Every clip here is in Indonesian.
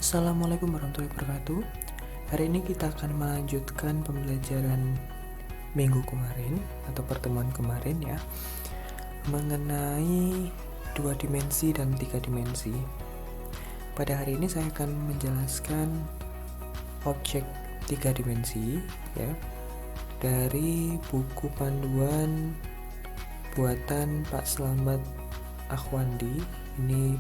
Assalamualaikum warahmatullahi wabarakatuh. Hari ini kita akan melanjutkan pembelajaran minggu kemarin atau pertemuan kemarin ya, mengenai 2 dimensi dan 3 dimensi. Pada hari ini saya akan menjelaskan objek 3 dimensi ya, dari buku panduan buatan Pak Slamet Akhwandi. Ini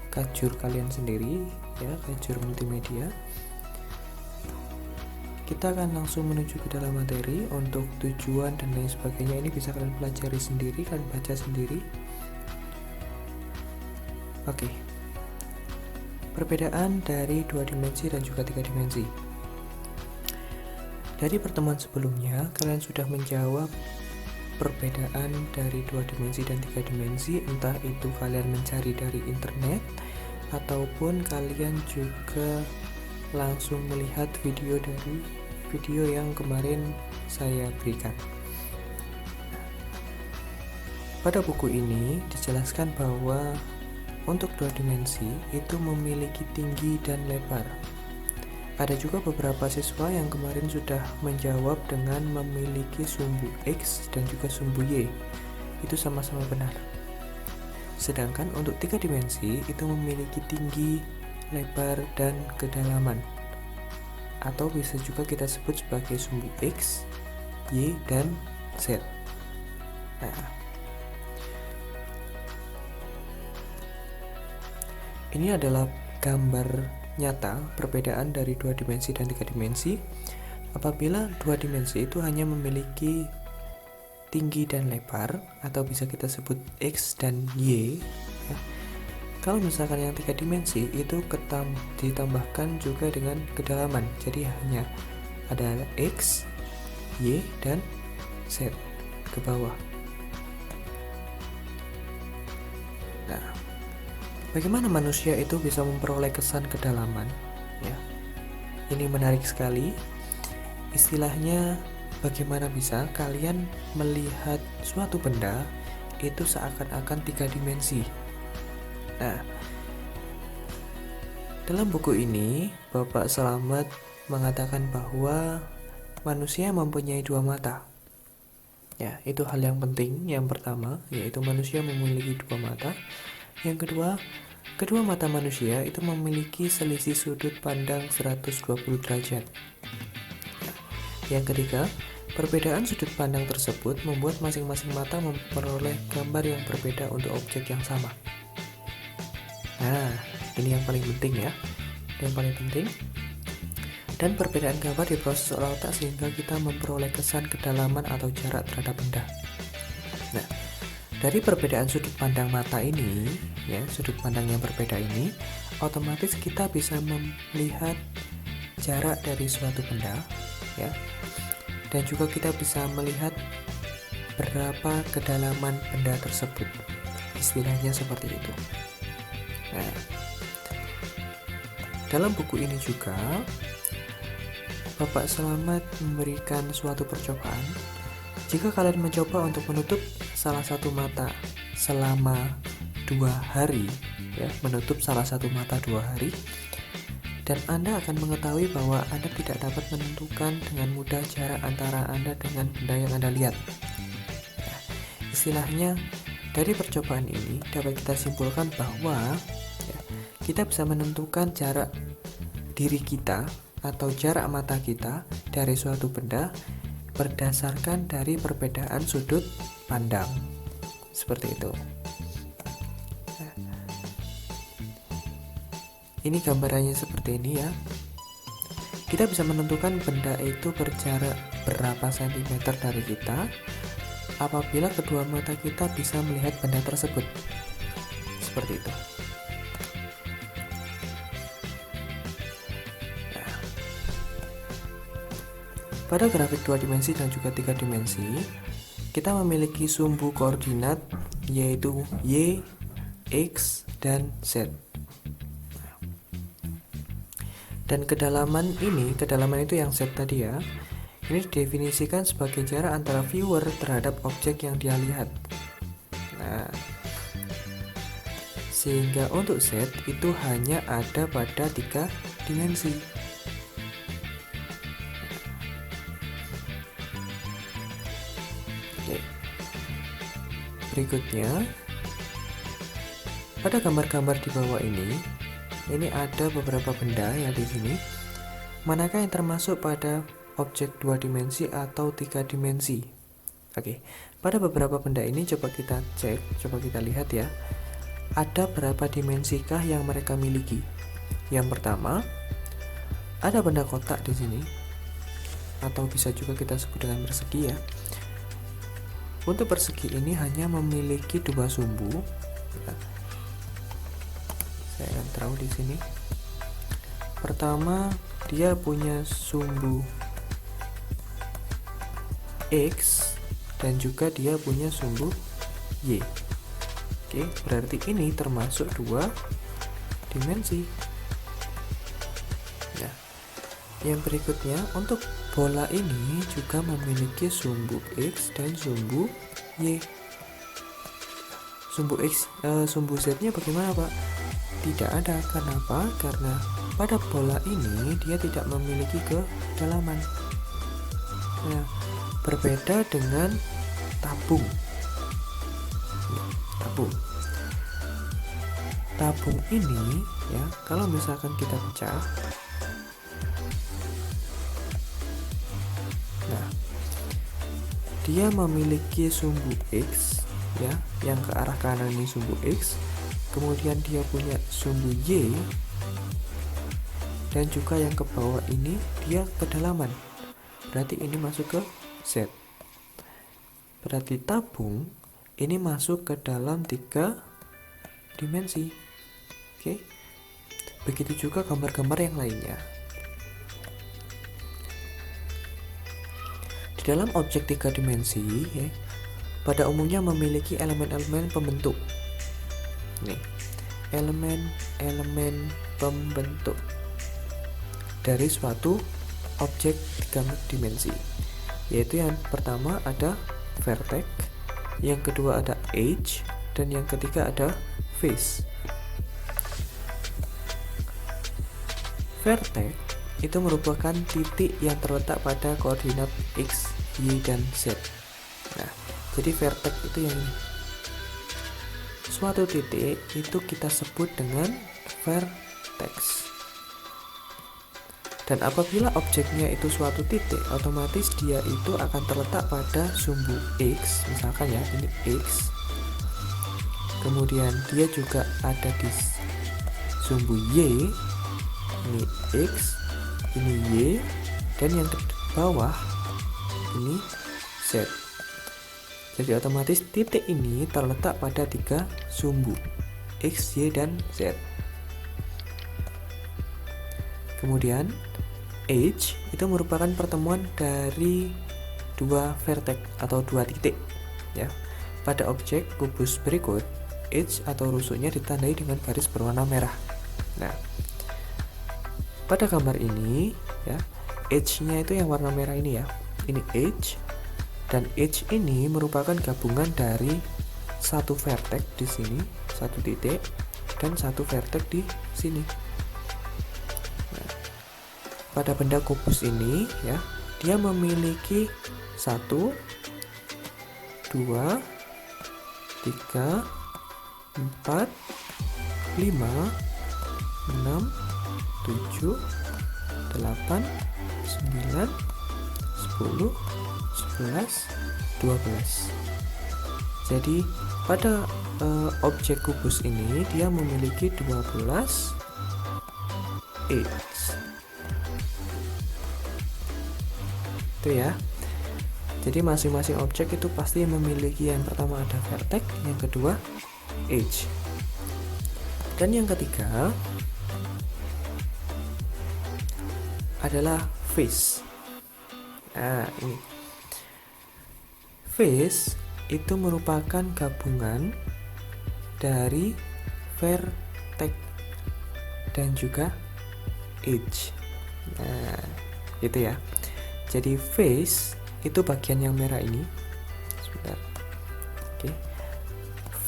kajur kalian sendiri ya, kajur multimedia. Kita akan langsung menuju ke dalam materi. Untuk tujuan dan lain sebagainya ini bisa kalian pelajari sendiri, kalian baca sendiri. Oke. Perbedaan dari 2 dimensi dan juga 3 dimensi. Dari pertemuan sebelumnya kalian sudah menjawab perbedaan dari 2 dimensi dan 3 dimensi, entah itu kalian mencari dari internet ataupun kalian juga langsung melihat video dari video yang kemarin saya berikan. Pada buku ini dijelaskan bahwa untuk 2 dimensi itu memiliki tinggi dan lebar. Ada juga beberapa siswa yang kemarin sudah menjawab dengan memiliki sumbu X dan juga sumbu Y. Itu sama-sama benar. Sedangkan untuk 3 dimensi itu memiliki tinggi, lebar, dan kedalaman. Atau bisa juga kita sebut sebagai sumbu X, Y, dan Z. Nah, ini adalah gambar nyata perbedaan dari 2 dimensi dan 3 dimensi. Apabila 2 dimensi itu hanya memiliki tinggi dan lebar, atau bisa kita sebut X dan Y ya. Kalau misalkan yang 3 dimensi itu ditambahkan juga dengan kedalaman, jadi hanya ada X, Y, dan Z ke bawah. Nah, bagaimana manusia itu bisa memperoleh kesan kedalaman? Ya, ini menarik sekali. Istilahnya, bagaimana bisa kalian melihat suatu benda itu seakan-akan 3 dimensi. Nah, dalam buku ini Bapak Slamet mengatakan bahwa manusia mempunyai 2 mata. Ya, itu hal yang penting. Yang pertama, yaitu manusia memiliki 2 mata. Yang kedua, kedua mata manusia itu memiliki selisih sudut pandang 120 derajat. Yang ketiga, perbedaan sudut pandang tersebut membuat masing-masing mata memperoleh gambar yang berbeda untuk objek yang sama. Nah, ini yang paling penting ya. Yang paling penting. Dan perbedaan gambar diproses oleh otak sehingga kita memperoleh kesan kedalaman atau jarak terhadap benda. Nah, dari perbedaan sudut pandang mata ini, ya, sudut pandang yang berbeda ini, otomatis kita bisa melihat jarak dari suatu benda, ya. Dan juga kita bisa melihat berapa kedalaman benda tersebut. Istilahnya seperti itu. Nah, dalam buku ini juga Bapak Slamet memberikan suatu percobaan. Jika kalian mencoba untuk menutup salah satu mata selama 2 hari, ya, menutup salah satu mata 2 hari, dan Anda akan mengetahui bahwa Anda tidak dapat menentukan dengan mudah jarak antara Anda dengan benda yang Anda lihat. Ya, istilahnya, dari percobaan ini dapat kita simpulkan bahwa ya, kita bisa menentukan jarak diri kita atau jarak mata kita dari suatu benda berdasarkan dari perbedaan sudut pandang. Seperti itu. Ini gambarannya seperti ini ya. Kita bisa menentukan benda itu berjarak berapa sentimeter dari kita apabila kedua mata kita bisa melihat benda tersebut. Seperti itu. Nah, pada grafik 2 dimensi dan juga 3 dimensi, kita memiliki sumbu koordinat yaitu Y, X, dan Z. Dan kedalaman itu yang Z tadi ya, ini didefinisikan sebagai jarak antara viewer terhadap objek yang dia lihat. Nah, sehingga untuk Z itu hanya ada pada 3 dimensi. Oke. Berikutnya, pada gambar-gambar di bawah ini ada beberapa benda yang di sini. Manakah yang termasuk pada objek 2 dimensi atau 3 dimensi? Oke, pada beberapa benda ini coba kita cek, coba kita lihat ya. Ada berapa dimensikah yang mereka miliki? Yang pertama, ada benda kotak di sini, atau bisa juga kita sebut dengan persegi ya. Untuk persegi ini hanya memiliki 2 sumbu. Saya akan taruh di sini. Pertama, dia punya sumbu X dan juga dia punya sumbu Y. Oke, berarti ini termasuk 2 dimensi. Nah, yang berikutnya, untuk bola ini juga memiliki sumbu X dan sumbu Y. Sumbu Z-nya bagaimana, Pak? Tidak ada. Kenapa? Karena pada bola ini dia tidak memiliki kedalaman. Nah, berbeda dengan tabung. Tabung ini ya, kalau misalkan kita pecah, nah, dia memiliki sumbu X ya, yang ke arah kanan ini sumbu X, kemudian dia punya sumbu Y, dan juga yang ke bawah ini dia kedalaman. Berarti ini masuk ke Z. Berarti tabung ini masuk ke dalam 3 dimensi. Oke. Begitu juga gambar-gambar yang lainnya. Di dalam objek 3 dimensi ya, pada umumnya memiliki elemen-elemen pembentuk. Nih, elemen-elemen pembentuk dari suatu objek 3 dimensi. Yaitu yang pertama ada vertex, yang kedua ada edge, dan yang ketiga ada face. Vertex itu merupakan titik yang terletak pada koordinat X, Y, dan Z. Nah, jadi vertex itu yang ini. Suatu titik itu kita sebut dengan vertex. Dan apabila objeknya itu suatu titik, otomatis dia itu akan terletak pada sumbu X, misalkan ya, ini X. Kemudian dia juga ada di sumbu Y, ini X, ini Y, dan yang di bawah ini Z. Jadi otomatis titik ini terletak pada 3 sumbu X, Y, dan Z. Kemudian edge itu merupakan pertemuan dari 2 vertex atau 2 titik ya. Pada objek kubus berikut, edge atau rusuknya ditandai dengan garis berwarna merah. Nah, pada gambar ini ya, edge-nya itu yang warna merah ini ya. Ini edge, dan edge ini merupakan gabungan dari satu vertex di sini, satu titik, dan satu vertex di sini. Pada benda kubus ini ya, dia memiliki 1, 2, 3, 4, 5, 6, 7, 8, 9, 10, 11, 12. Jadi pada objek kubus ini dia memiliki 12 edge. Itu ya. Jadi masing-masing objek itu pasti memiliki, yang pertama ada vertex, yang kedua edge, dan yang ketiga adalah face. Nah, ini face itu merupakan gabungan dari vertex dan juga edge. Nah, gitu ya. Jadi face itu bagian yang merah ini. Sebentar. Oke.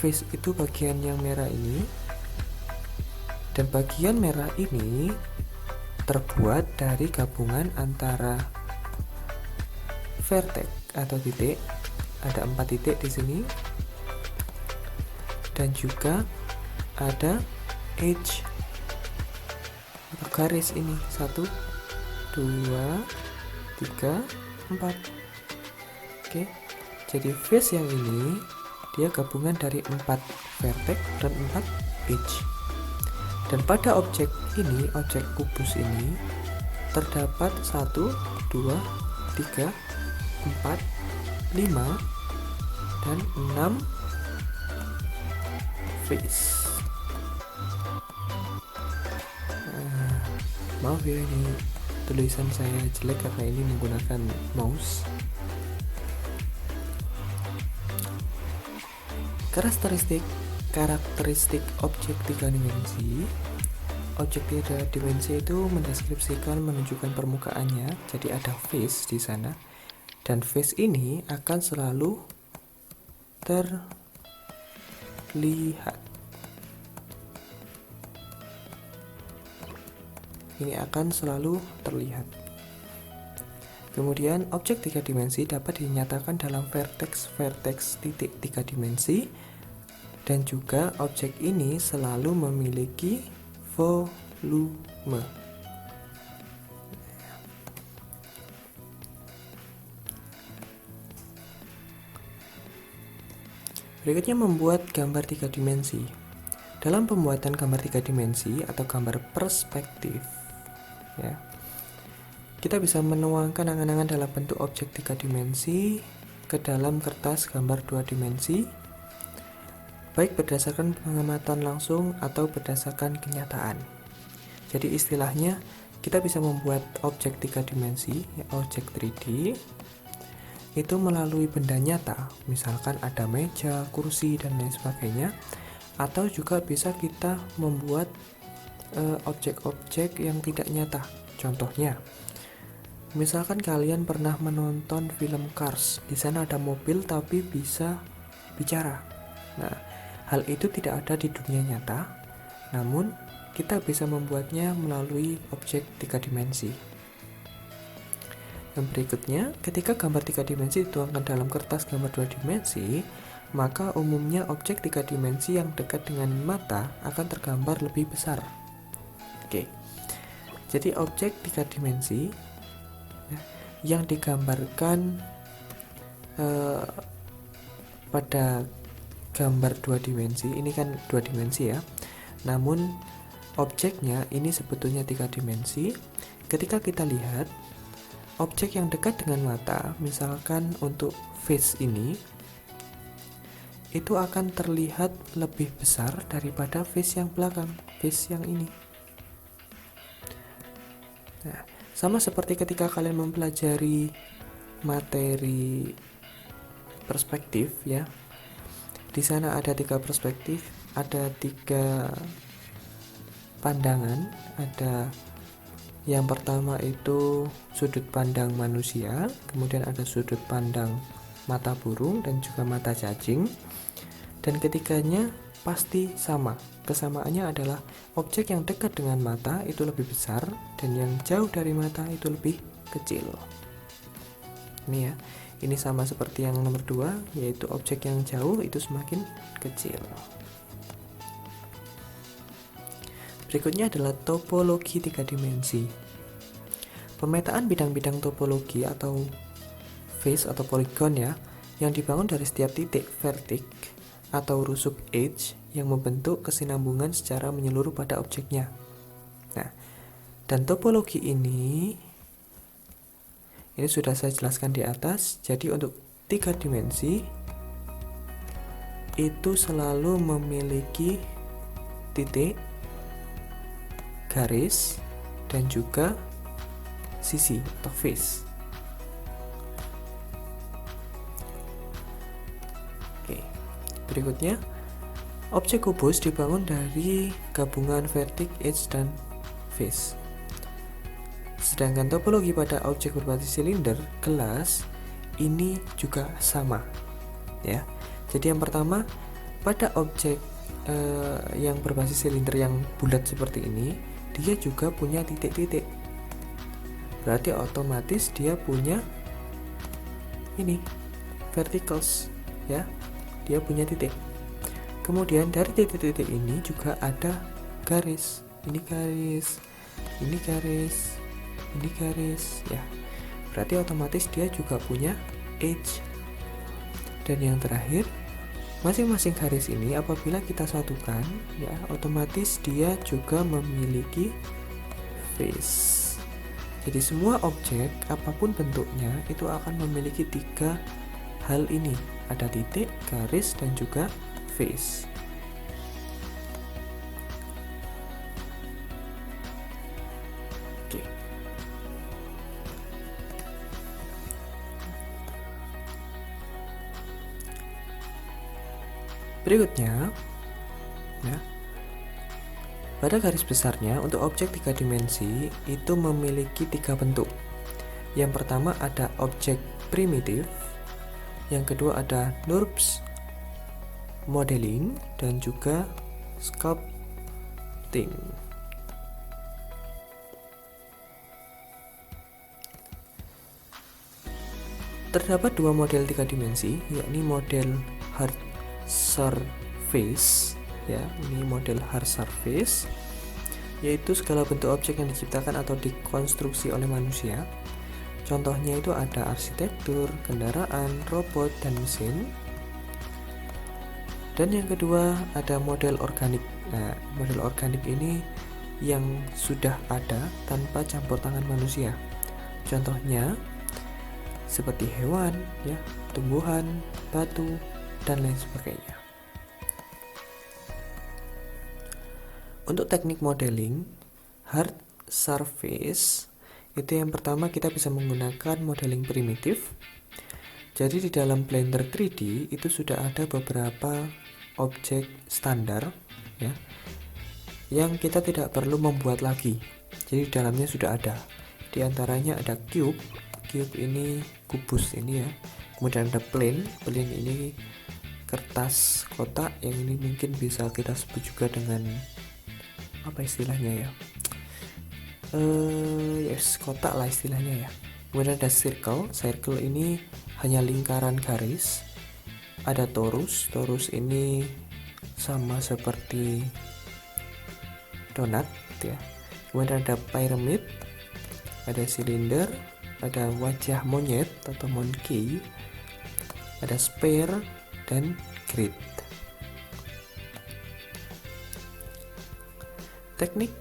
Face itu bagian yang merah ini, Dan bagian merah ini terbuat dari gabungan antara vertex atau titik, ada 4 titik di sini, dan juga ada edge atau garis ini, 1, 2, 3, 4. Oke, jadi face yang ini dia gabungan dari 4 vertex dan 4 edge. Dan pada objek ini, objek kubus ini terdapat 1, 2, 3, 4, 5, dan 6 face. Maaf ya, ini tulisan saya jelek karena ini menggunakan mouse. Karakteristik objek 3 dimensi. Objek 3 dimensi itu mendeskripsikan, menunjukkan permukaannya. Jadi ada face di sana, dan face ini akan selalu terlihat. Ini akan selalu terlihat. Kemudian objek 3 dimensi dapat dinyatakan dalam vertex titik 3 dimensi, dan juga objek ini selalu memiliki volume. Berikutnya membuat gambar 3 dimensi. Dalam pembuatan gambar 3 dimensi atau gambar perspektif, ya, kita bisa menuangkan angan-angan dalam bentuk objek 3 dimensi ke dalam kertas gambar 2 dimensi, baik berdasarkan pengamatan langsung atau berdasarkan kenyataan. Jadi istilahnya kita bisa membuat objek 3 dimensi, ya, objek 3D itu melalui benda nyata, misalkan ada meja, kursi, dan lain sebagainya, atau juga bisa kita membuat objek-objek yang tidak nyata. Contohnya, misalkan kalian pernah menonton film Cars, di sana ada mobil tapi bisa bicara. Nah, hal itu tidak ada di dunia nyata, namun kita bisa membuatnya melalui objek 3 dimensi. Yang berikutnya, ketika gambar 3 dimensi dituangkan dalam kertas gambar 2 dimensi, maka umumnya objek 3 dimensi yang dekat dengan mata akan tergambar lebih besar. Oke, jadi objek 3 dimensi yang digambarkan pada gambar 2 dimensi, ini kan 2 dimensi ya, namun objeknya ini sebetulnya 3 dimensi. Ketika kita lihat objek yang dekat dengan mata, misalkan untuk face ini, itu akan terlihat lebih besar daripada face yang belakang, face yang ini. Nah, sama seperti ketika kalian mempelajari materi perspektif, ya. Di sana ada 3 perspektif, ada 3 pandangan. Ada yang pertama itu sudut pandang manusia, kemudian ada sudut pandang mata burung dan juga mata cacing, dan ketiganya pasti sama. Kesamaannya adalah objek yang dekat dengan mata itu lebih besar dan yang jauh dari mata itu lebih kecil. Ini ya, ini sama seperti yang nomor 2, yaitu objek yang jauh itu semakin kecil. Berikutnya adalah topologi 3 dimensi. Pemetaan bidang-bidang topologi atau face atau poligon, ya, yang dibangun dari setiap titik vertex atau rusuk edge yang membentuk kesinambungan secara menyeluruh pada objeknya. Nah, dan topologi ini sudah saya jelaskan di atas. Jadi untuk 3 dimensi itu selalu memiliki titik, garis, dan juga sisi atau face. Oke, berikutnya objek kubus dibangun dari gabungan vertex, edge, dan face. Sedangkan topologi pada objek berbasis silinder, gelas, ini juga sama, ya. Jadi yang pertama, pada objek yang berbasis silinder yang bulat seperti ini, dia juga punya titik-titik. Berarti otomatis dia punya ini verticals ya, dia punya titik. Kemudian dari titik-titik ini juga ada garis, ini garis, ini garis, ini garis ya. Berarti otomatis dia juga punya edge. Dan yang terakhir, masing-masing garis ini apabila kita satukan ya, otomatis dia juga memiliki face. Jadi semua objek apapun bentuknya itu akan memiliki 3 hal ini, ada titik, garis, dan juga face. Oke. Berikutnya ya, pada garis besarnya untuk objek 3 dimensi itu memiliki 3 bentuk. Yang pertama ada objek primitif, yang kedua ada NURBS modeling, dan juga sculpting. Terdapat 2 model 3 dimensi, yakni model hard surface ya, ini model hard surface, yaitu segala bentuk objek yang diciptakan atau dikonstruksi oleh manusia. Contohnya itu ada arsitektur, kendaraan, robot, dan mesin. Dan yang kedua ada model organik. Nah, model organik ini yang sudah ada tanpa campur tangan manusia. Contohnya seperti hewan ya, tumbuhan, batu, dan lain sebagainya. Untuk teknik modeling hard surface itu yang pertama kita bisa menggunakan modeling primitif. Jadi di dalam Blender 3D itu sudah ada beberapa objek standar ya, yang kita tidak perlu membuat lagi. Jadi di dalamnya sudah ada. Di antaranya ada cube. Cube ini kubus ini ya. Kemudian ada plane. Plane ini kertas kotak, yang ini mungkin bisa kita sebut juga dengan apa istilahnya ya, yes, kotak lah istilahnya ya. Kemudian ada circle. Circle ini hanya lingkaran garis. Ada torus. Torus ini sama seperti donat ya. Kemudian ada pyramid, ada silinder, ada wajah monyet atau monkey, ada sphere, dan grid. Teknik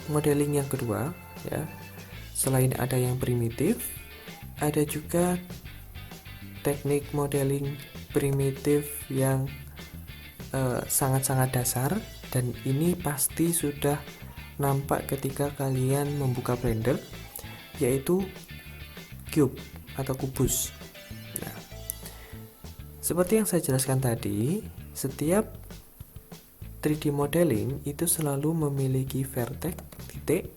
modeling yang kedua ya, selain ada yang primitif, ada juga teknik modeling primitif yang sangat-sangat dasar, dan ini pasti sudah nampak ketika kalian membuka Blender, yaitu cube atau kubus. Nah, seperti yang saya jelaskan tadi, setiap 3D modeling itu selalu memiliki vertex, titik,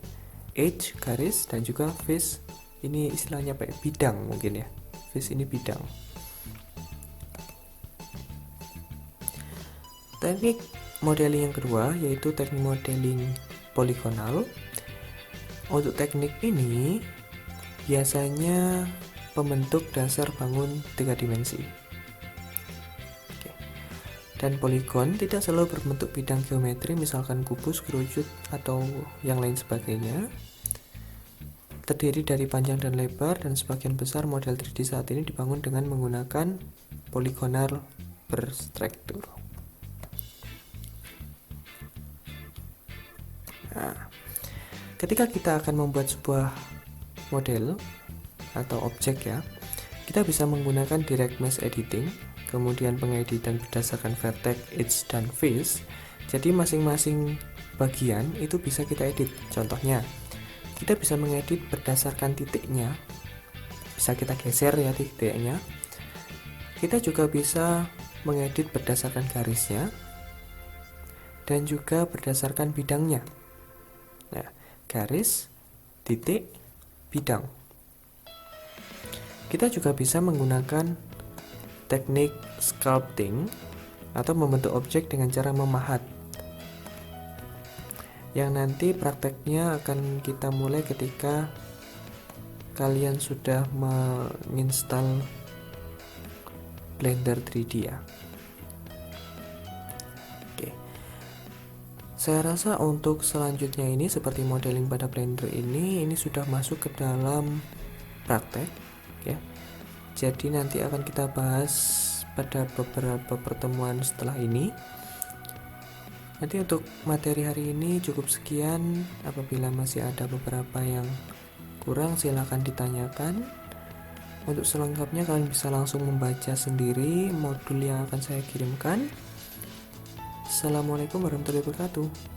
edge, garis, dan juga face. Ini istilahnya apa ya? Bidang mungkin ya. Face ini bidang. Teknik modeling yang kedua yaitu teknik modeling poligonal. Untuk teknik ini biasanya pembentuk dasar bangun 3 dimensi. Dan poligon tidak selalu berbentuk bidang geometri, misalkan kubus, kerucut, atau yang lain sebagainya. Terdiri dari panjang dan lebar, dan sebagian besar model 3D saat ini dibangun dengan menggunakan poligonal berstruktur. Nah, ketika kita akan membuat sebuah model atau objek ya, kita bisa menggunakan direct mesh editing, kemudian pengeditan berdasarkan vertex, edge, dan face. Jadi masing-masing bagian itu bisa kita edit. Contohnya, kita bisa mengedit berdasarkan titiknya, bisa kita geser ya titiknya. Kita juga bisa mengedit berdasarkan garisnya, dan juga berdasarkan bidangnya. Nah, garis, titik, bidang. Kita juga bisa menggunakan teknik sculpting atau membentuk objek dengan cara memahat. yang nanti prakteknya akan kita mulai ketika kalian sudah menginstal Blender 3D ya. Oke. Saya rasa untuk selanjutnya ini seperti modeling pada Blender ini sudah masuk ke dalam praktek ya. Jadi nanti akan kita bahas pada beberapa pertemuan setelah ini. Nanti untuk materi hari ini cukup sekian. Apabila masih ada beberapa yang kurang silahkan ditanyakan. Untuk selengkapnya kalian bisa langsung membaca sendiri modul yang akan saya kirimkan. Assalamualaikum warahmatullahi wabarakatuh.